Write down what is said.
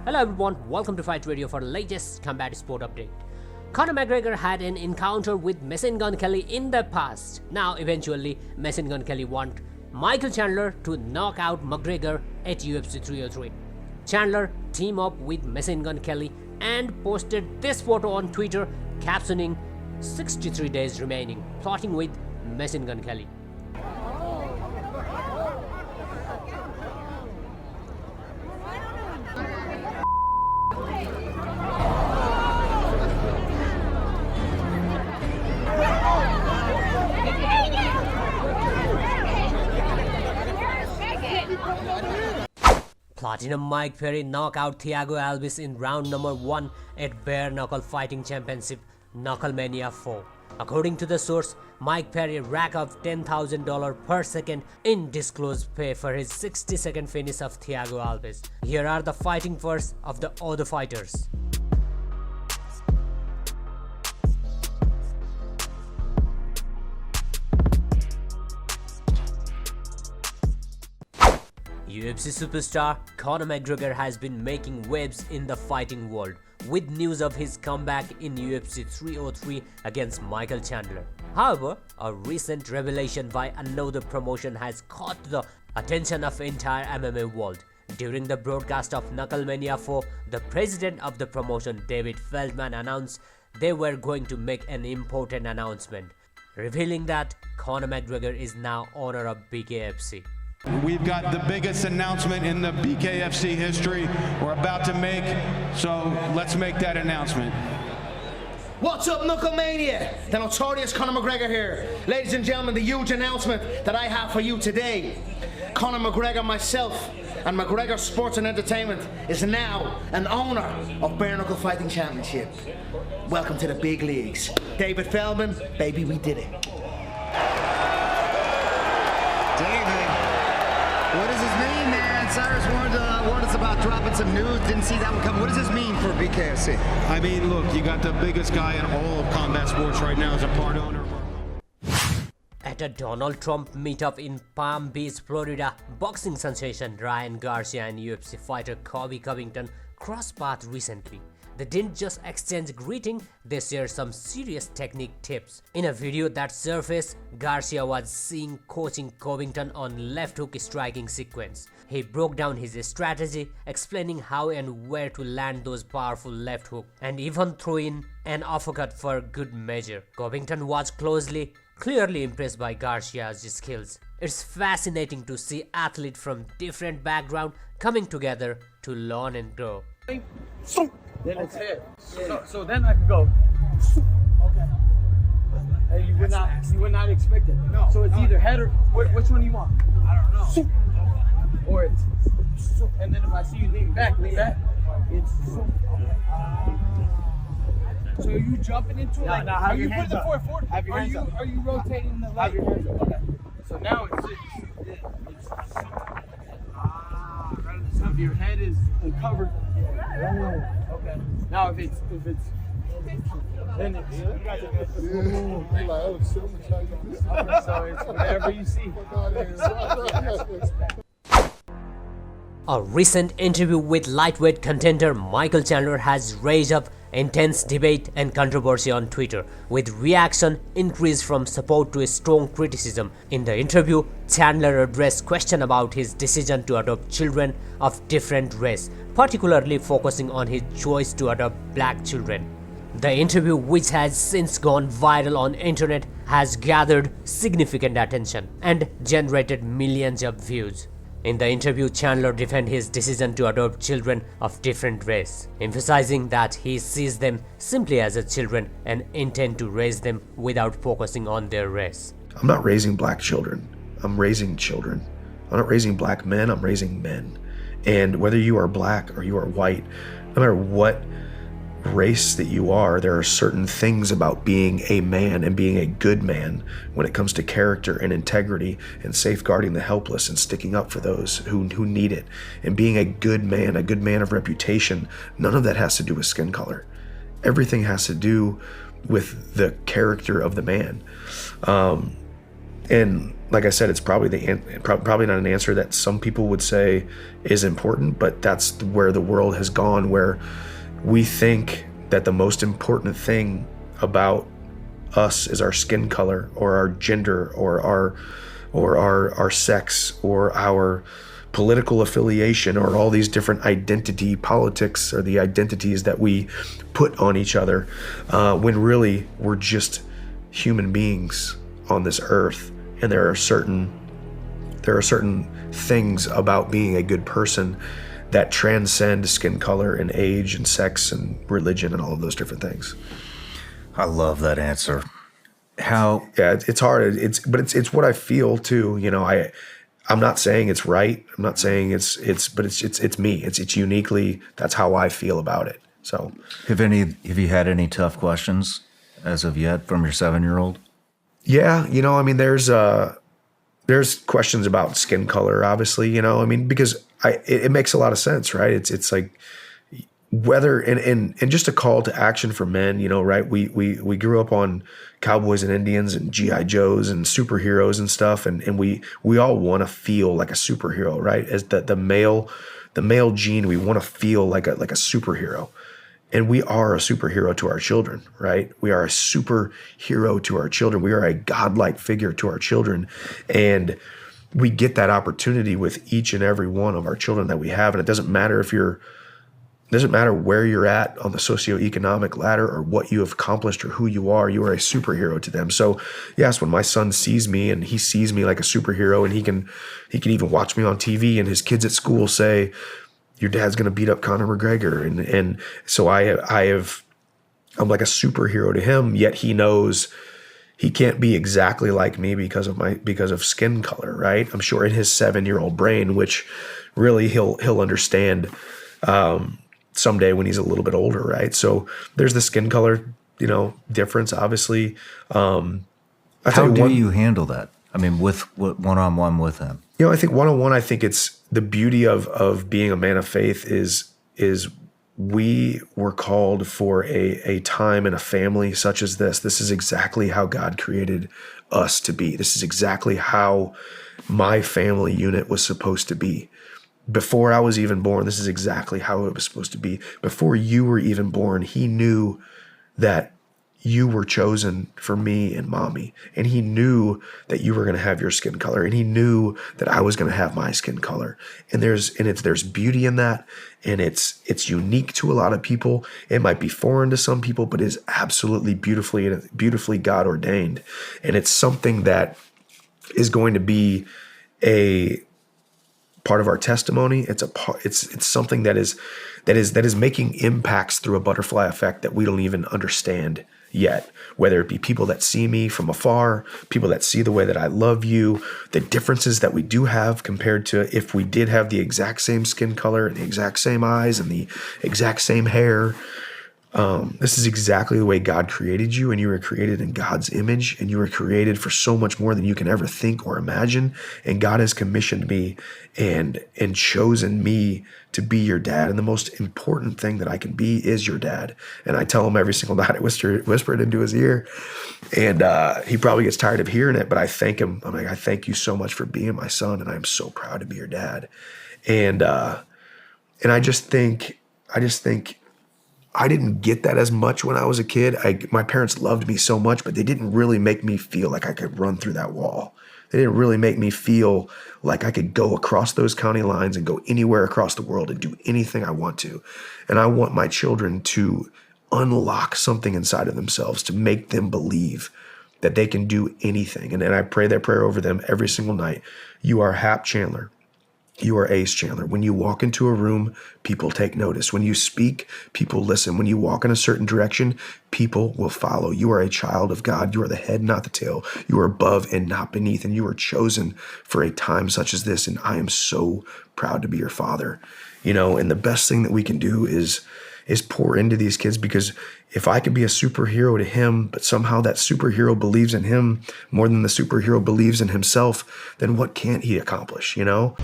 Hello everyone, welcome to Fight Radio for the latest combat sport update. Conor McGregor had an encounter with Machine Gun Kelly in the past. Now eventually Machine Gun Kelly want Michael Chandler to knock out McGregor at UFC 303. Chandler teamed up with Machine Gun Kelly and posted this photo on Twitter captioning 63 days remaining, plotting with Machine Gun Kelly. Platinum Mike Perry knocked out Thiago Alves in round number 1 at Bare Knuckle Fighting Championship KnuckleMania 4. According to the source, Mike Perry racked up $10,000 per second in disclosed pay for his 60-second finish of Thiago Alves. Here are the fighting first of the other fighters. UFC superstar Conor McGregor has been making waves in the fighting world with news of his comeback in UFC 303 against Michael Chandler. However, a recent revelation by another promotion has caught the attention of the entire MMA world. During the broadcast of KnuckleMania 4, the president of the promotion, David Feldman, announced they were going to make an important announcement, revealing that Conor McGregor is now owner of BKFC. We've got the biggest announcement in the BKFC history we're about to make, so let's make that announcement. What's up, KnuckleMania? The notorious Conor McGregor here. Ladies and gentlemen, the huge announcement that I have for you today. Conor McGregor, myself, and McGregor Sports and Entertainment is now an owner of Bare Knuckle Fighting Championship. Welcome to the big leagues. David Feldman, baby, we did it. David, what does this mean, man? Cyrus warned us about dropping some news. Didn't see that one coming. What does this mean for BKFC? I mean, look, you got the biggest guy in all of combat sports right now as a part owner. At a Donald Trump meetup in Palm Beach, Florida, boxing sensation Ryan Garcia and UFC fighter Colby Covington crossed paths recently. They didn't just exchange greeting, they shared some serious technique tips. In a video that surfaced, Garcia was seen coaching Covington on left hook striking sequence. He broke down his strategy, explaining how and where to land those powerful left hook, and even threw in an uppercut for good measure. Covington watched closely, clearly impressed by Garcia's skills. It's fascinating to see athletes from different backgrounds coming together to learn and grow. Then it's here. So then I could go. Okay. And you would not expect it. No. So it's either head or which one do you want? I don't know. Or it's and then if I see you lean back. It's so are you jumping into it? No, no, are you putting the foot forward? Are you rotating the leg? Okay. So now it's so if your head is covered. Okay. Now if it's then it's so it's whatever you see. A recent interview with lightweight contender Michael Chandler has raised up intense debate and controversy on Twitter, with reaction increased from support to strong criticism. In the interview, Chandler addressed questions about his decision to adopt children of different race, particularly focusing on his choice to adopt black children. The interview, which has since gone viral on internet, has gathered significant attention and generated millions of views. In the interview, Chandler defended his decision to adopt children of different race, emphasizing that he sees them simply as children and intends to raise them without focusing on their race. I'm not raising black children. I'm raising children. I'm not raising black men. I'm raising men. And whether you are black or you are white, no matter what race that you are, there are certain things about being a man and being a good man when it comes to character and integrity and safeguarding the helpless and sticking up for those who need it and being a good man of reputation. None of that has to do with skin color. Everything has to do with the character of the man. And like I said, it's probably probably not an answer that some people would say is important, but that's where the world has gone, where we think that the most important thing about us is our skin color or our gender or our sex or our political affiliation or all these different identity politics or the identities that we put on each other, when really we're just human beings on this earth. And there are certain things about being a good person that transcend skin color and age and sex and religion and all of those different things. I love that answer. Yeah, it's hard. But it's what I feel too. You know, I'm not saying it's right. I'm not saying but it's me. It's uniquely, that's how I feel about it. So have you had any tough questions as of yet from your 7-year-old? Yeah, you know, I mean, there's questions about skin color, obviously, you know, I mean, because it makes a lot of sense, right? It's like whether, and just a call to action for men, you know, right? We grew up on cowboys and Indians and G.I. Joes and superheroes and stuff. And we all want to feel like a superhero, right? As the male gene, we want to feel like a superhero. And we are a superhero to our children, right? We are a superhero to our children. We are a godlike figure to our children. And we get that opportunity with each and every one of our children that we have. And it doesn't matter where you're at on the socioeconomic ladder or what you have accomplished or who you are a superhero to them. So yes, when my son sees me and he sees me like a superhero, and he can even watch me on TV, and his kids at school say, your dad's going to beat up Conor McGregor. And so I'm like a superhero to him, yet he knows he can't be exactly like me because of skin color, right? I'm sure in his 7-year-old brain, which really he'll understand someday when he's a little bit older, right? So there's the skin color, you know, difference, obviously. How do you handle that? I mean, with one-on-one with him? You know, I think one-on-one, I think it's the beauty of being a man of faith is we were called for a time and a family such as this. This is exactly how God created us to be. This is exactly how my family unit was supposed to be. Before I was even born, this is exactly how it was supposed to be. Before you were even born, he knew that you were chosen for me and mommy. And he knew that you were going to have your skin color. And he knew that I was going to have my skin color. And there's beauty in that. And it's unique to a lot of people. It might be foreign to some people, but is absolutely beautifully God ordained. And it's something that is going to be a part of our testimony. It's something that is making impacts through a butterfly effect that we don't even understand yet, whether it be people that see me from afar, people that see the way that I love you, the differences that we do have compared to if we did have the exact same skin color and the exact same eyes and the exact same hair. This is exactly the way God created you, and you were created in God's image, and you were created for so much more than you can ever think or imagine. And God has commissioned me and chosen me to be your dad. And the most important thing that I can be is your dad. And I tell him every single night, I whisper it into his ear, and he probably gets tired of hearing it, but I thank him. I'm like, I thank you so much for being my son, and I'm so proud to be your dad. And I just think I didn't get that as much when I was a kid. My parents loved me so much, but they didn't really make me feel like I could run through that wall. They didn't really make me feel like I could go across those county lines and go anywhere across the world and do anything I want to. And I want my children to unlock something inside of themselves to make them believe that they can do anything. And I pray that prayer over them every single night. You are Hap Chandler. You are Ace Chandler. When you walk into a room, people take notice. When you speak, people listen. When you walk in a certain direction, people will follow. You are a child of God. You are the head, not the tail. You are above and not beneath. And you are chosen for a time such as this. And I am so proud to be your father. You know, and the best thing that we can do is pour into these kids, because if I could be a superhero to him, but somehow that superhero believes in him more than the superhero believes in himself, then what can't he accomplish, you know?